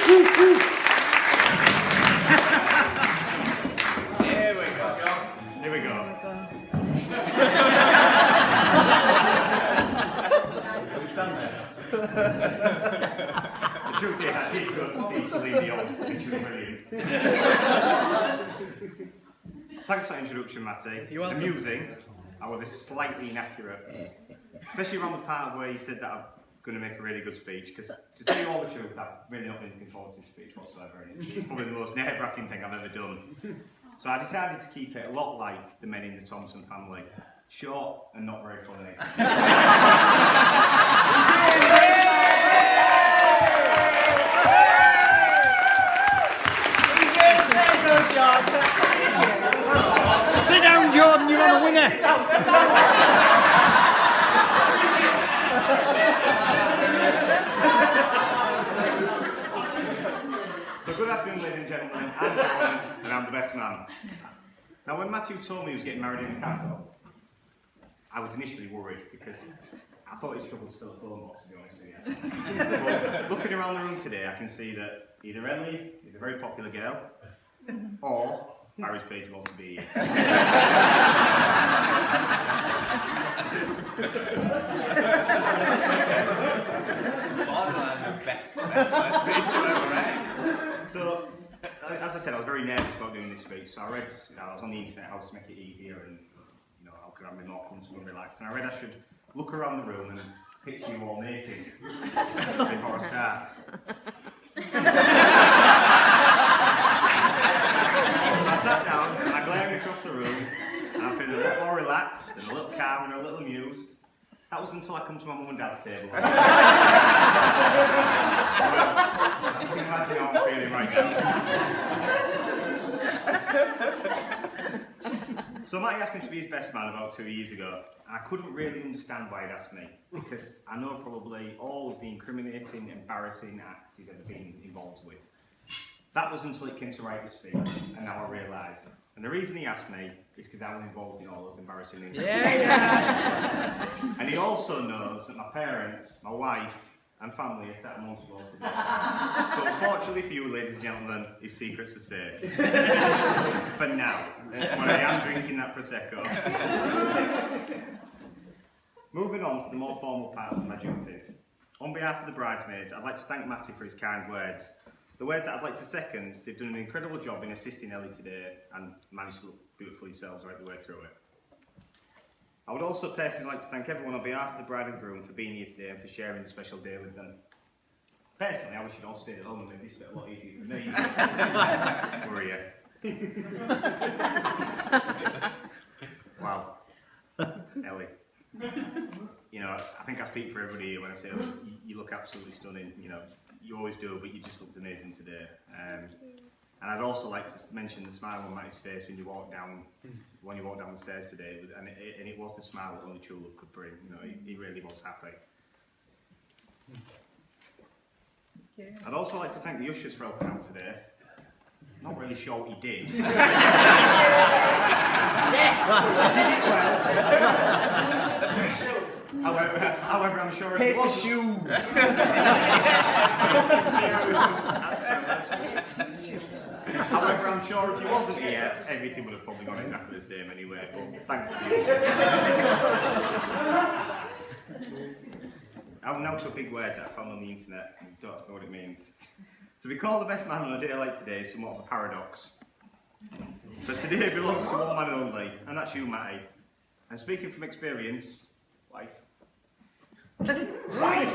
Here we go. Here we go. The truth is, I did go to see Celine Dion, which was brilliant. Thanks for that introduction, Matty. You're welcome. Amusing, however slightly inaccurate. Especially around the part where you said that I'm going to make a really good speech, because to tell you all the truth, I've really not been looking forward to this speech whatsoever, and it's probably the most nerve-wracking thing I've ever done. So I decided to keep it a lot like the men in the Thompson family. Short and not very funny. Sit down, Jordan, you're on a winner. So good afternoon, ladies and gentlemen. I'm Jordan, and I'm the best man. Now, when Matthew told me he was getting married in the castle, I was initially worried because I thought he'd struggled to fill a phone box, to be honest with you. But looking around the room today, I can see that either Ellie is a very popular girl, or Harry's Page wants to be here. So, as I said, I was very nervous about doing this speech, so I read, I was on the internet how to make it easier and how could I be more comfortable and relaxed, and I read I should look around the room and picture you all naked before I start. I sat down and I glared across the room and I felt a lot more relaxed and a little calm and a little amused. That was until I come to my mum and dad's table. Well, you can imagine how I'm feeling right now. So Matty asked me to be his best man about 2 years ago, and I couldn't really understand why he'd asked me, because I know probably all of the incriminating, embarrassing acts he's ever been involved with. That was until it came to write his speech, and now I realise. And the reason he asked me is because I was involved in all those embarrassing things. Yeah. And he also knows that my parents, my wife, and family are sat amongst us all today. So unfortunately for you, ladies and gentlemen, his secrets are safe. For now, when I am drinking that Prosecco. Moving on to the more formal parts of my duties. On behalf of the bridesmaids, I'd like to thank Matty for his kind words. The words that I'd like to second, they've done an incredible job in assisting Ellie today and managed to look beautiful yourselves right the way through it. I would also personally like to thank everyone on behalf of the bride and groom for being here today and for sharing the special day with them. Personally, I wish you'd all stayed at home and made this bit a lot easier for me. Were you? Wow. Ellie. I think I speak for everybody here when I say, oh, you look absolutely stunning. You always do, but you just looked amazing today. And I'd also like to mention the smile on Matty's face when you walked down the stairs today, and it was the smile that only true love could bring. He really was happy. Yeah. I'd also like to thank the ushers for helping out today. Not really sure what he did. Yes! However, I'm sure pay it was for shoes. However, I'm sure if he wasn't here, everything would have probably gone exactly the same anyway. But thanks to you. I'm now to a big word that I found on the internet and don't know what it means. To be called the best man on a day like today is somewhat of a paradox. But today belongs to one man only, and that's you, Matty. And speaking from experience, wife. Wife!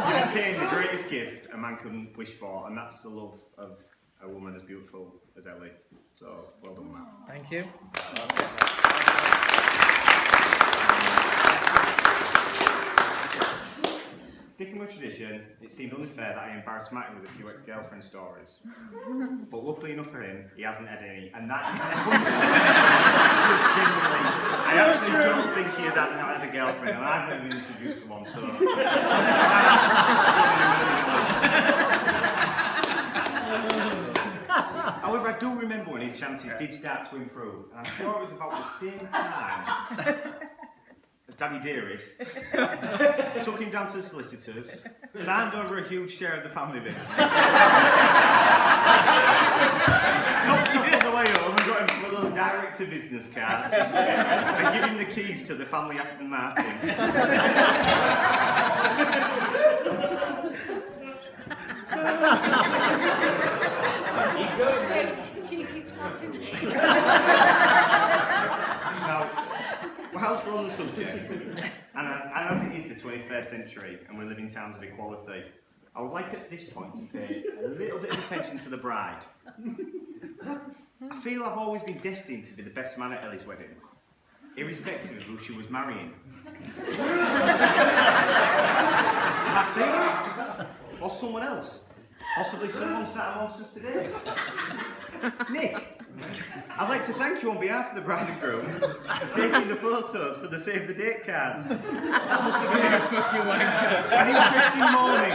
You obtain the greatest gift a man can wish for, and that's the love of a woman as beautiful as Ellie. So, well done, Matt. Thank you. Sticking with tradition, it seemed unfair that I embarrassed Matty with a few ex-girlfriend stories. But luckily enough for him, he hasn't had any, and that I actually don't think he has had a girlfriend, and I've never been introduced to one, so... However, I do remember when his chances did start to improve, and I'm sure it was about the same time as Daddy Dearest, took him down to the solicitors, signed over a huge share of the family business, stopped off on the way home and got him some of those direct-to-business cards, and give him the keys to the family Aston Martin. He's going there. Now, whilst we're on the subject, and as it is the 21st century and we live in times of equality, I would like at this point to pay a little bit of attention to the bride. I feel I've always been destined to be the best man at Ellie's wedding, irrespective of who she was marrying. Matty, or someone else. Possibly someone sat amongst us today. Nick, I'd like to thank you on behalf of the bride and groom for taking the photos for the Save the Date cards. That must have been an interesting morning.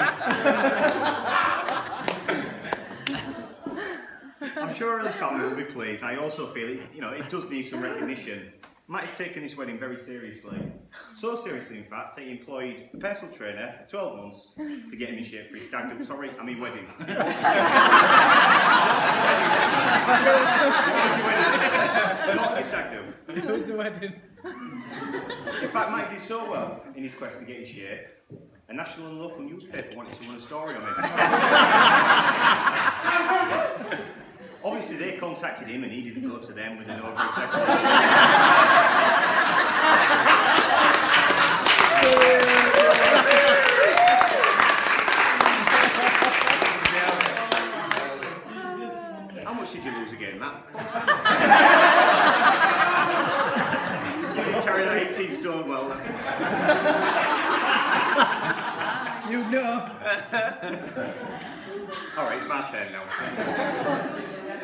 I'm sure Ellie's family will be pleased. I also feel it does need some recognition. Matt's taken this wedding very seriously. So seriously, in fact, that he employed a personal trainer for 12 months to get him in shape for his stag do. Sorry, I mean wedding. What was your wedding? Not his stag do. It was the wedding. In fact, Matt did so well in his quest to get in shape, a national and local newspaper wanted to run a story on him. Obviously, they contacted him and he didn't go to them with an over-exaggeration. How much did you lose again, Matt? You didn't carry that 18 stone well, that's it. You know. Alright, it's my turn now.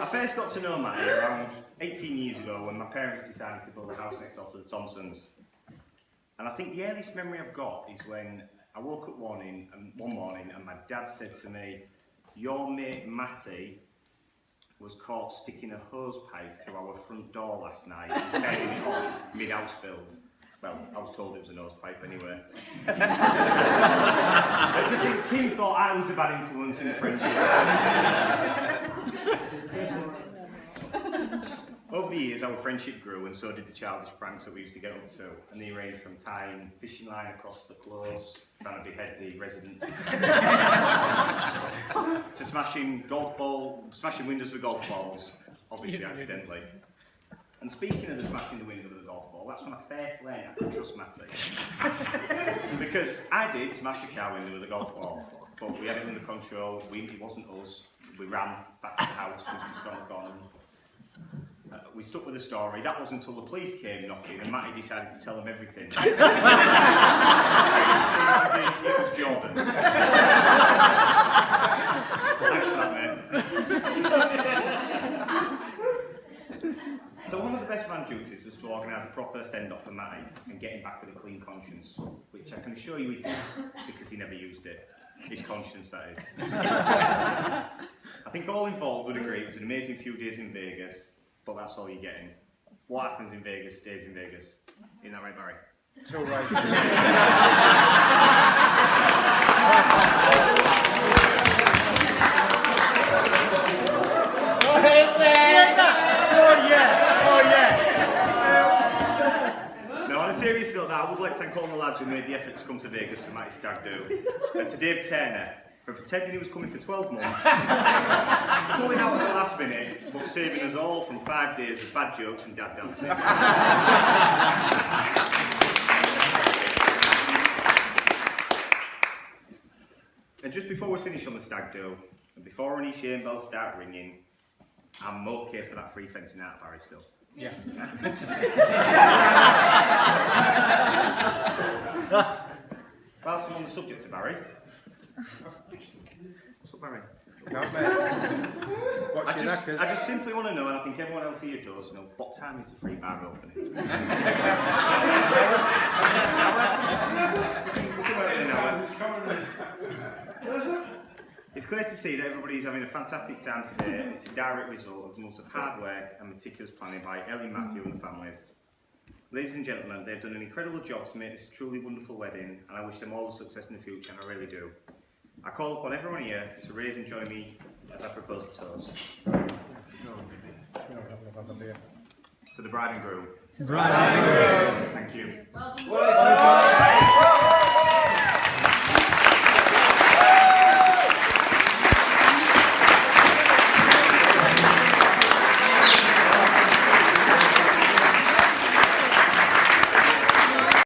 I first got to know Matty around 18 years ago when my parents decided to build a house next door to the Thompsons. And I think the earliest memory I've got is when I woke up one morning and my dad said to me, "Your mate Matty was caught sticking a hose pipe through our front door last night and tearing it on mid-house build." Well, I was told it was a nose pipe anyway. But to think Kim thought I was a bad influence in the friendship. Over the years, our friendship grew, and so did the childish pranks that we used to get up to. And they ranged from tying fishing line across the clothes, trying to behead the resident, to smashing windows with golf balls, obviously accidentally. And speaking of the smashing the window with a golf ball, that's when I first learned I could trust Matty. Because I did smash a car window with a golf ball, but we had it under control. It wasn't us. We ran back to the house, we was just on the corner. We stuck with the story. That wasn't until the police came knocking and Matty decided to tell them everything. It was Jordan. Thanks for that, mate. So one of the best man duties was to organise a proper send-off for Matty and get him back with a clean conscience, which I can assure you he did, because he never used it. His conscience, that is. I think all involved would agree it was an amazing few days in Vegas, but that's all you're getting. What happens in Vegas stays in Vegas. Isn't that right, Barry? Too right. Now, on a serious note, I would like to thank all the lads who made the effort to come to Vegas for Matty's stag do, and to Dave Turner for pretending he was coming for 12 months, pulling out at the last minute, but saving us all from 5 days of bad jokes and dad dancing. And just before we finish on the stag do, and before any shame bells start ringing, I'm okay for that free fencing out of Barry still. Yeah. Whilst I'm on the subject of Barry. What's up, Barry? No, mate. Watch your knackers. I just simply want to know, and I think everyone else here does, what time is the free bar opening? It's clear to see that everybody's having a fantastic time today. It's a direct result of months of hard work and meticulous planning by Ellie, Matthew and the families. Ladies and gentlemen, they've done an incredible job to make this a truly wonderful wedding, and I wish them all the success in the future, and I really do. I call upon everyone here to raise and join me as I propose a toast. To the bride and groom. Thank you. Well done.